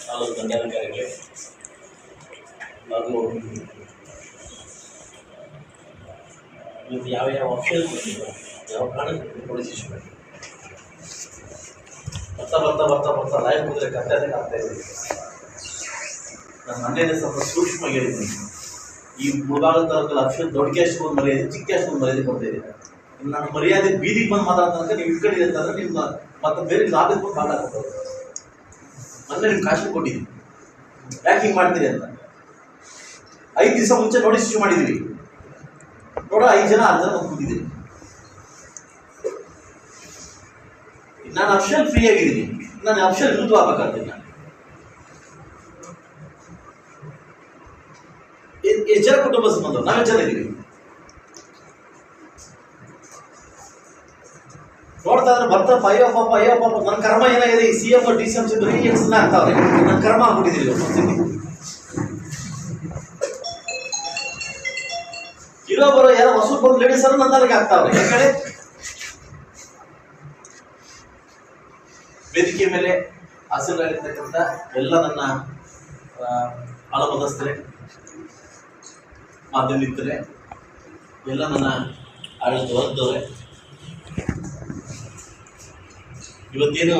ತಾಲೂಕು ದಂಡಾಧಿಕಾರಿಗಳೇ ಹಾಗೂ ಇವತ್ತು ಯಾವ ಯಾವ ಆಪ್ಷನ್ ಯಾವ ಕಾರಣಕ್ಕೆ ಪೊಲೀಸ್ ಸ್ಟೇಷನ್ ಬರ್ತಾ ರಾಯ ಮುದ್ರೆ ಕತ್ತೆ ಆಗ್ತಾ ಇದೆ. ನಾನು ಮನೆಯಲ್ಲೇ ಸ್ವಲ್ಪ ಸೂಕ್ಷ್ಮವಾಗಿ ಹೇಳಿದ್ದೀನಿ. ಈ ಮುಳಬಾಗಿಲು ತಾಲೂಕಲ್ಲಿ ಅಕ್ಷರ ದೊಡ್ಡ ಕ್ಯಾಸ್ಟ್ ಒಂದು ಮರ್ಯಾದೆ, ಚಿಕ್ಕ ಕ್ಯಾಸ್ಟ್ ಒಂದು ಮರ್ಯಾದೆ ಕೊಡ್ತಾ ಇದ್ದೀನಿ. ನಾನು ಮರ್ಯಾದೆ ಬೀದಿಗೆ ಬಂದು ಮಾತಾಡ್ತಂದ್ರೆ ನೀವು ಇಟ್ಕೊಂಡಿದೆ ಅಂತಂದ್ರೆ ನಿಮ್ಮ ಮತ್ತೆ ಬೇರೆ ಲಾಭಕ್ಕೆ ಬಂದು ಮಾತಾಡ್ಬೋದು. ಮೊನ್ನೆ ನಿಮ್ಗೆ ಕಾಶಿ ಕೊಟ್ಟಿದ್ದೀನಿ, ಯಾಕೆ ಹಿಂಗೆ ಮಾಡ್ತೀರಿ ಅಂತ. 5 ದಿವಸ ಮುಂಚೆ ನೋಟಿಸ್ ಇಶ್ಯೂ ಮಾಡಿದ್ದೀವಿ. ನೋಡ 5 ಜನ 6 ಜನ ಬಂದು ಕೂತಿದ್ದೀವಿ. ನಾನು ಅಫಿಷಿಯಲ್ ಫ್ರೀ ಆಗಿದ್ದೀನಿ, ನಾನು ಅಫಿಷಿಯಲ್ ವಿರುದ್ಧ ಆಗ್ಬೇಕಾಗ್ತೀನಿ. ನಾನು ಎಷ್ಟು ಜನ ಕುಟುಂಬ ಸಂಬಂಧ, ನಾವೇ ಜನ ಇದ್ದೀವಿ. ನೋಡ್ತಾ ಇದ್ರೆ ಬರ್ತಾರಪ್ಪ, ಅಯ್ಯೋ ಪಾಪ ನನ್ನ ಕರ್ಮ ಏನಾಗಿದೆ. ಈ CM DCM ಬರೀ ಎಕ್ಸ್ನ ಆಗ್ತಾವ್ರೆ. ನನ್ನ ಕರ್ಮ ಆಗ್ಬಿಟ್ಟಿದ್ದೀವಿ. ಇರೋ ಬರೋ ಯಾರೋ ಹೊಸ ಬಂದು ಲೇಡೀಸ್ ಅನ್ನು ನನ್ನ ತಲೆಗೆ ಆಗ್ತಾವ್ರೆ. ಯಾಕಂದ್ರೆ ವೇದಿಕೆ ಮೇಲೆ ಹಾಸನರಾಗಿರ್ತಕ್ಕಂಥ ಎಲ್ಲ ನನ್ನ ಆಲಮದಸ್ಥರೇ, ಮಾಧ್ಯಮ ಮಿತ್ರರೇ, ಎಲ್ಲ ನನ್ನ ಆಡಳಿತ ವರ್ಗದವರೇ, ಇವತ್ತೇನು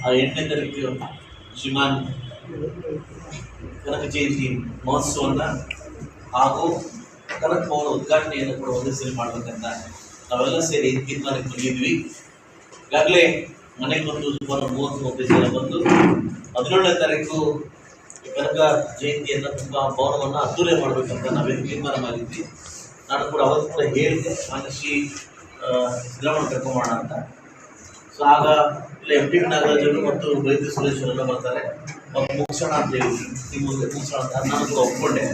8ನೇ ತಾರೀಕು ಶ್ರೀಮಾನ್ ಕನಕ ಜಯಂತಿ ಮಹೋತ್ಸವವನ್ನು ಹಾಗೂ ಕನಕ ಭವನ ಉದ್ಘಾಟನೆಯನ್ನು ಕೂಡ ಒಂದೇ ಸೇರಿ ಮಾಡಬೇಕಂತ ನಾವೆಲ್ಲ ಸೇರಿ ತೀರ್ಮಾನಕ್ಕೆ ಬಂದಿದ್ವಿ. ಈಗಾಗಲೇ ಮನೆಗೆ ಬಂದು ಸುಮಾರು 30-35 ಜನ ಬಂದು 17ನೇ ತಾರೀಕು ಕನಕ ಜಯಂತಿಯನ್ನು ತುಂಬ ಭವನವನ್ನು ಅದ್ದೂರಿ ಮಾಡಬೇಕಂತ ನಾವೇನು ತೀರ್ಮಾನ ಮಾಡಿದ್ವಿ. ನಾನು ಕೂಡ ಅವತ್ತು ಕೂಡ ಹೇಳಿದೆ, ಮಾನ್ಯ ಶ್ರೀ ಸಿದ್ದರಾಮಯ್ಯ ಕರ್ಕೊಂಬೋಣ ಅಂತ. ಸೊ ಆಗ ಇಲ್ಲ MTV ನಾಗರಾಜರು ಮತ್ತು ವೈದ್ಯ ಸುರೇಶ್ವರೆಲ್ಲ ಬರ್ತಾರೆ, ಮತ್ತು ಮುಗಿಸೋಣ ಅಂತ ಹೇಳಿದ್ವಿ. ನಿಮ್ಮ ಮುಗಿಸೋಣ ಅಂತ ನಾನು ಕೂಡ ಒಪ್ಕೊಂಡೆ.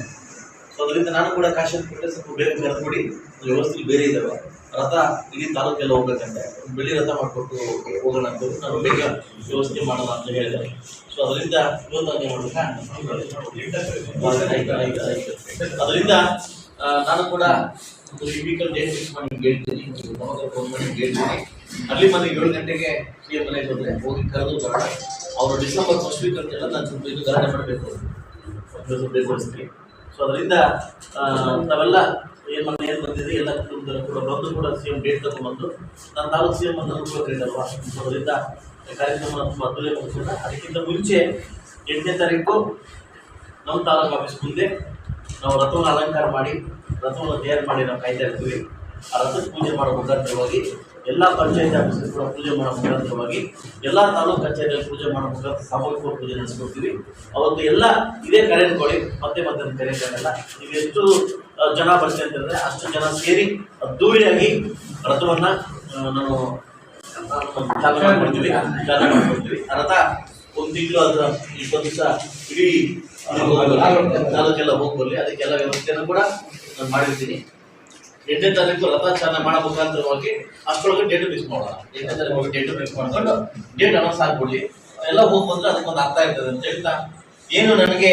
ಸೊ ಅದರಿಂದ ನಾನು ಕೂಡ ಕಾಶನ್ ಕೊಟ್ಟರೆ ಸ್ವಲ್ಪ ಬೇಗ ಕರೆದುಬಿಡಿ, ವ್ಯವಸ್ಥೆ ಬೇರೆ ಇದ್ದಾವೆ. ರಥ ಇಡೀ ತಾಲೂಕೆಲ್ಲ ಹೋಗ್ಬೇಕಂತೆ, ಬೆಳ್ಳಿ ರಥ ಮಾಡಿಕೊಟ್ಟು ಹೋಗೋಣ ಅಂತ ನಾನು ಬೇಗ ವ್ಯವಸ್ಥೆ ಮಾಡೋಣ ಅಂತ ಹೇಳಿದೆ. ಸೊ ಅದರಿಂದ ಇವತ್ತು ಮಾಡ್ಬೇಕಾ, ಅದರಿಂದ ನಾನು ಕೂಡ ಒಂದು ವೆಹಿಕಲ್ ಡೇಟ್ ಫಿಕ್ಸ್ ಮಾಡಿ ಹೇಳ್ತೀನಿ, ಫೋನ್ ಮಾಡಿ ಹೇಳ್ತೀನಿ. ಅಲ್ಲಿ ಮನೆ 7 ಗಂಟೆಗೆ CM ಮನೆಗೆ ಹೋದರೆ ಹೋಗಿ ಕರೆದು ಬರೋಣ. ಅವರು ಡಿಸೆಂಬರ್ ಫಸ್ಟ್ ವೀಕ್ ಅಂತೆಲ್ಲ ನಾನು ಸ್ವಲ್ಪ ಇದು ಗಲಾಟೆ ಮಾಡಬೇಕು ಬೇರ್ಪಡಿಸ್ತೀನಿ. ಸೊ ಅದರಿಂದ ನಾವೆಲ್ಲ ಏನು ಬಂದಿದೆ ಎಲ್ಲ ಕುಟುಂಬದಲ್ಲೂ ಕೂಡ ಬಂದು ಕೂಡ CM ಡೇಟ್ ತಗೊಂಡ್ಬಂದು ನಾನು ತಾಲೂಕು CM ಅಂತ ಅನುಕೂಲಕ್ಕಿದ್ದಲ್ವಾ. ಸೊ ಅದರಿಂದ ಕಾರ್ಯಕ್ರಮ ತುಂಬ ಅದ್ದೂರಿ ಮುಗಿಸೋಣ. ಅದಕ್ಕಿಂತ ಮುಂಚೆ 8ನೇ ತಾರೀಕು ನಮ್ಮ ತಾಲೂಕು ಆಫೀಸ್ ಮುಂದೆ ನಾವು ರಥವನ್ನು ಅಲಂಕಾರ ಮಾಡಿ ರಥವನ್ನು ತಯಾರು ಮಾಡಿ ನಾವು ಕಾಯ್ತಾ ಇರ್ತೀವಿ. ಆ ರಥಕ್ಕೆ ಪೂಜೆ ಮಾಡೋ ಮುಖಾಂತರವಾಗಿ ಎಲ್ಲ ಪಂಚಾಯತ್ ಆಫೀಸಲ್ಲಿ ಕೂಡ ಪೂಜೆ ಮಾಡೋ ಮುಖಾಂತರವಾಗಿ ಎಲ್ಲ ತಾಲೂಕು ಕಚೇರಿಯಲ್ಲಿ ಪೂಜೆ ಮಾಡೋ ಮುಖಾಂತರ ಸಾಮೂಹಿಕ ಪೂಜೆ ನಡೆಸ್ಕೊಡ್ತೀವಿ. ಅವತ್ತು ಎಲ್ಲ ಇದೇ ಕರೆಂಟ್ ಕೊಡಿ, ಮತ್ತೆ ಕರೆಯಲ್ಲ. ನೀವು ಎಷ್ಟು ಜನ ಬರ್ತೀವಿ ಅಂತಂದರೆ ಅಷ್ಟು ಜನ ಸೇರಿ ಅದ್ದೂರಿಯಾಗಿ ರಥವನ್ನು ನಾವು ಚಾಲನೆ ಮಾಡ್ಕೊಡ್ತೀವಿ. ಆ ರಥ 1 ತಿಂಗಳು ಅದರ 20 ದಿವಸ ಇಡೀ ತಾಲೂಕೆಲ್ಲ ಹೋಗಿ ಬರಲಿ, ಅದಕ್ಕೆಲ್ಲ ವ್ಯವಸ್ಥೆಯನ್ನು ಕೂಡ ನಾನು ಮಾಡಿರ್ತೀನಿ. 8ನೇ ತಾರೀಕು ರಥ ಚಾಲನೆ ಮಾಡೋ ಮುಖಾಂತರವಾಗಿ ಅಷ್ಟರೊಳಗೆ ಡೇಟ್ ಫಿಕ್ಸ್ ಮಾಡೋಣ. 8ನೇ ತಾರೀಕು ಡೇಟ್ ಫಿಕ್ಸ್ ಮಾಡ್ಕೊಂಡು ಡೇಟ್ ಅನೌನ್ಸ್ ಆಗ್ಬಿಡ್ಲಿ, ಎಲ್ಲ ಹೋಗಿ ಬಂದರೆ ಅದಕ್ಕೊಂದು ಅರ್ಥ ಇರ್ತದೆ ಅಂತ ಹೇಳ್ತಾ, ಏನು ನನಗೆ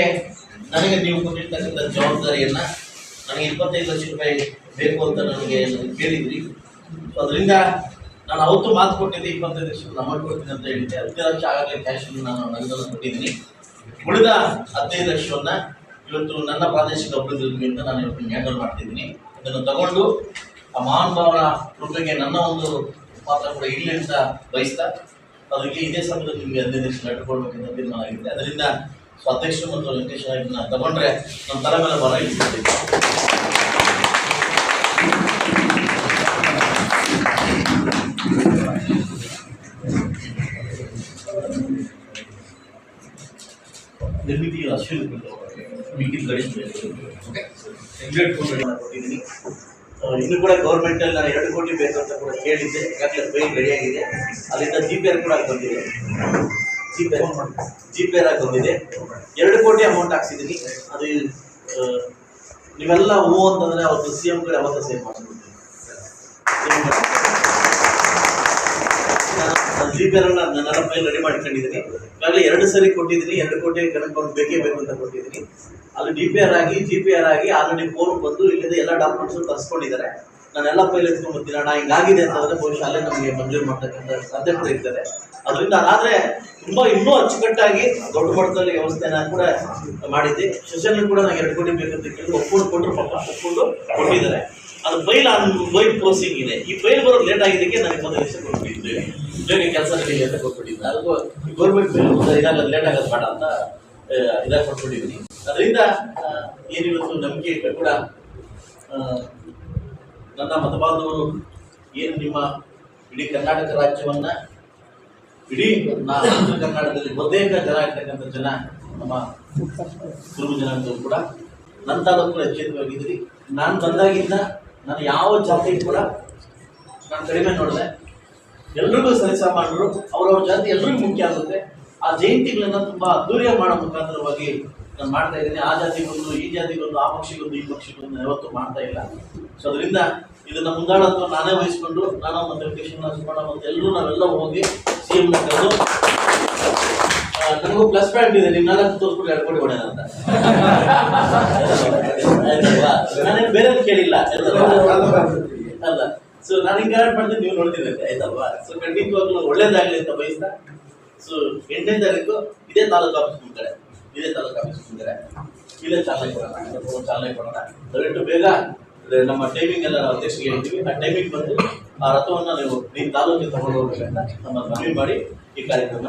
ನೀವು ಕೊಟ್ಟಿರ್ತಕ್ಕಂಥ ಜವಾಬ್ದಾರಿಯನ್ನು ನನಗೆ 25 ಲಕ್ಷ ರೂಪಾಯಿ ಬೇಕು ಅಂತ ನನಗೆ ಕೇಳಿದ್ರಿ. ಸೊ ಅದರಿಂದ ನಾನು ಅವತ್ತು ಮಾತು ಕೊಟ್ಟಿದ್ದೆ 25 ಲಕ್ಷ ಅಮೌಂಟ್ ಕೊಡ್ತೀನಿ ಅಂತ ಹೇಳಿದ್ದೆ. 15 ಲಕ್ಷ ಆಗಲೇ ಕ್ಯಾಶ್ ನಾನು ನಗದನ್ನು ಕೊಟ್ಟಿದ್ದೀನಿ. ಉಳಿದ 15 ಲಕ್ಷವನ್ನು ಇವತ್ತು ನನ್ನ ಪ್ರಾದೇಶಿಕ ಅಭಿವೃದ್ಧಿಯಿಂದ ನಾನು ಇವತ್ತು ಹ್ಯಾಂಡಲ್ ಮಾಡ್ತಿದ್ದೀನಿ. ಇದನ್ನು ತಗೊಂಡು ಆ ಮಹಾನುಭಾವನ ಕೃಪೆಗೆ ನನ್ನ ಒಂದು ಪಾತ್ರ ಕೂಡ ಇರಲಿ ಅಂತ ಬಯಸ್ತಾ, ಅದಕ್ಕೆ ಇದೇ ಸಮಯದಲ್ಲಿ ನಿಮಗೆ 15 ಲಕ್ಷ ಇಟ್ಕೊಳ್ಬೇಕಂತ ತೀರ್ಮಾನ ಆಗಿದೆ. ಅದರಿಂದ ಅಧ್ಯಕ್ಷರು ಮತ್ತು ವೆಂಕಟೇಶ್ ನಾಯಕನ ತಗೊಂಡ್ರೆ ನಮ್ಮ ತಲೆ ಮೇಲೆ ಬರ ಇಟ್ಟಿದ್ದೀವಿ. ನಿರ್ಮಿತಿ ಅಶ್ವಿನ್ ಮಿಕ್ಕಿದ ಗಣೇಶ್ ಕೊಟ್ಟಿದ್ದೀನಿ. ಇನ್ನು ಕೂಡ ಗೌರ್ಮೆಂಟಲ್ಲಿ ನಾನು 2 ಕೋಟಿ ಬೇಕಂತ ಕೂಡ ಕೇಳಿದ್ದೆ. ಈಗಾಗಲೇ ಫೈಲ್ ರೆಡಿಯಾಗಿದೆ. ಅಲ್ಲಿಂದ GPR ಕೂಡ ಬಂದಿದೆ. GPR ಆಗಿ ಬಂದಿದೆ. 2 ಕೋಟಿ ಅಮೌಂಟ್ ಹಾಕ್ಸಿದ್ದೀನಿ. ಅದು ನೀವೆಲ್ಲ ಹೂ ಅಂತಂದರೆ ಅವತ್ತು CM ಕಡೆ ಅವತ್ತು ಸೇವ್ ಮಾಡ್ಕೊಡ್ತೀನಿ. GPR ನನ್ನೆಲ್ಲ ಫೈಲ್ ರೆಡಿ ಮಾಡ್ಕೊಂಡಿದ್ದೀನಿ. ಈಗಾಗಲೇ 2 ಸರಿ ಕೊಟ್ಟಿದ್ದೀನಿ. 2 ಕೋಟಿ ಕನಕ ಬೇಕೇ ಬೇಕು ಅಂತ ಕೊಟ್ಟಿದ್ದೀನಿ. ಅಲ್ಲಿ GPR ಆಗಿ ಆಲ್ರೆಡಿ ಫೋನ್ ಬಂದು ಇಲ್ಲಿಂದ ಎಲ್ಲ ಡಾಕ್ಯುಮೆಂಟ್ಸ್ ತರಿಸ್ಕೊಂಡಿದ್ದಾರೆ. ನಾನೆಲ್ಲ ಫೈಲ್ ಎತ್ಕೊಂಡ್ ಬರ್ತೀನಿ ಅಣ್ಣ ಹಿಂಗಾಗಿದೆ ಅಂತಂದ್ರೆ ಬಹುಶಃ ಅಲ್ಲೇ ನಮಗೆ ಮಂಜೂರು ಮಾಡ್ತಕ್ಕಂಥ ಸಾಧ್ಯತೆ ಇರ್ತದೆ. ಅದರಿಂದ ಅದಾದ್ರೆ ತುಂಬಾ ಇನ್ನೂ ಅಚ್ಚುಕಟ್ಟಾಗಿ ದೊಡ್ಡ ಮಟ್ಟದಲ್ಲಿ ವ್ಯವಸ್ಥೆನ ಕೂಡ ಮಾಡಿದ್ದೆ. ಸೆಷನ್ ಕೂಡ ನಂಗೆ 2 ಕೋಟಿ ಬೇಕಂತ ಕೇಳಿ ಒಪ್ಕೊಂಡು ಕೊಟ್ಟರು, ಪಾಪ ಒಪ್ಕೊಂಡು ಕೊಟ್ಟಿದ್ದಾರೆ. ಅದು ಫೈಲ್ ಪ್ರೋಸಿಂಗ್ ಇದೆ. ಈ ಫೈಲ್ ಬರೋದು ಲೇಟ್ ಆಗಿದ್ದಕ್ಕೆ ನನಗೆ 1 ಲಕ್ಷ ಕೊಟ್ಬಿಟ್ಟಿದ್ವಿ, ಬೇಗ ಕೆಲಸ ನಡೀಲಿ ಅಂತ ಕೊಟ್ಬಿಟ್ಟಿದ್ದೆ. ಅದಕ್ಕೂ ಗೌರ್ಮೆಂಟ್ ಫೈಲ್ ಇದಾಗೋದು ಲೇಟ್ ಆಗೋದು ಬೇಡ ಅಂತ ಇದಾಗ ಕೊಟ್ಬಿಟ್ಟಿದ್ದೀನಿ. ಅದರಿಂದ ಏನಿವತ್ತು ನಂಬಿಕೆ ಇಟ್ಟು ಕೂಡ ನನ್ನ ಮತಬಾಂಧವರು ಏನು ನಿಮ್ಮ ಇಡೀ ಕರ್ನಾಟಕ ರಾಜ್ಯವನ್ನ ಇಡೀ ಉತ್ತರ ಕರ್ನಾಟಕದಲ್ಲಿ ಬಹುತೇಕ ಜನ ಇರ್ತಕ್ಕಂಥ ಜನ ನಮ್ಮ ಕುರುಬ ಜನಾಂಗದವರು ಕೂಡ ನನ್ನ ತಾಲೂಕು ಎಚ್ಚರಿಕೆಯಾಗಿದ್ದೀರಿ. ನಾನು ಬಂದಾಗಿಂದ ನಾನು ಯಾವ ಜಾತಿ ಕೂಡ ನಾನು ಕಡಿಮೆ ನೋಡಿದೆ. ಎಲ್ರಿಗೂ ಸರಿಸಾಮಾನ್ಯರು ಅವ್ರವ್ರ ಜಾತಿ ಎಲ್ರಿಗೂ ಮುಖ್ಯ ಆಗುತ್ತೆ. ಆ ಜಯಂತಿಗಳನ್ನ ತುಂಬಾ ಅದ್ದೂರಿಯಾಗಿ ಮಾಡೋ ಮುಖಾಂತರವಾಗಿ ನಾನು ಮಾಡ್ತಾ ಇದ್ದೀನಿ. ಆ ಜಾತಿಗೊಂದು, ಈ ಜಾತಿಗೊಂದು, ಆ ಪಕ್ಷಿಗೊಂದು, ಈ ಪಕ್ಷಿಗೊಂದು ಯಾವತ್ತೂ ಮಾಡ್ತಾ ಇಲ್ಲ. ಸೊ ಅದರಿಂದ ಇದನ್ನ ಮುಂದಾಳತ್ವ ನಾನೇ ವಹಿಸ್ಕೊಂಡು ನಾನು ಮತ್ತೆ ವೆಂಕಟೇಶ್ವರ ಸುಬ್ಬಣ್ಣ ಮತ್ತೆ ಎಲ್ಲರೂ ನಾವೆಲ್ಲ ಹೋಗಿ CM ನ ಕರೆದು ನನಗೂ ಪ್ಲಸ್ ಪಾಯಿಂಟ್ ಇದೆ, ನಿಮ್ 4 ತೋರಿಸ್ಬಿಟ್ಟು 2 ಕೋಟಿ ಹೊಡೆಯೋಣ ಅಂತ. ನಾನೇನು ಬೇರೆ ಕೇಳಿಲ್ಲ ಅಲ್ಲ. ಸೊ ನಾನು ಹಿಂಗೆ ಮಾಡ್ತೀನಿ, ನೀವು ನೋಡ್ತೀನಿ ಆಯ್ತಲ್ವಾ. ಸೊ ಖಂಡಿತವಾಗ್ಲೂ ಒಳ್ಳೇದಾಗ್ಲಿ ಅಂತ ಬಯಸ್ತಾ. ಸೊ 8ನೇ ತಾರೀಕು ಇದೇ ತಾಲೂಕು ಆಫೀಸ್ ಮುಂದೆ, ಇದೇ ಚಾಲನೆ ಕೊಡೋಣ. ದಯವಿಟ್ಟು ಬೇಗ ನಮ್ಮ ಟೈಮಿಂಗ್ ಎಲ್ಲ ನಾವು ಅಧ್ಯಕ್ಷರಿಗೆ ಹೇಳ್ತೀವಿ. ಆ ಟೈಮಿಂಗ್ ಬಂದು ಆ ರಥವನ್ನು ನೀವು ನಿಮ್ಮ ತಾಲೂಕಿಗೆ ತಗೊಂಡು ಹೋಗ್ಬೇಕಂತ ನಮ್ಮ ಮನವಿ ಮಾಡಿ ಈ ಕಾರ್ಯಕ್ರಮ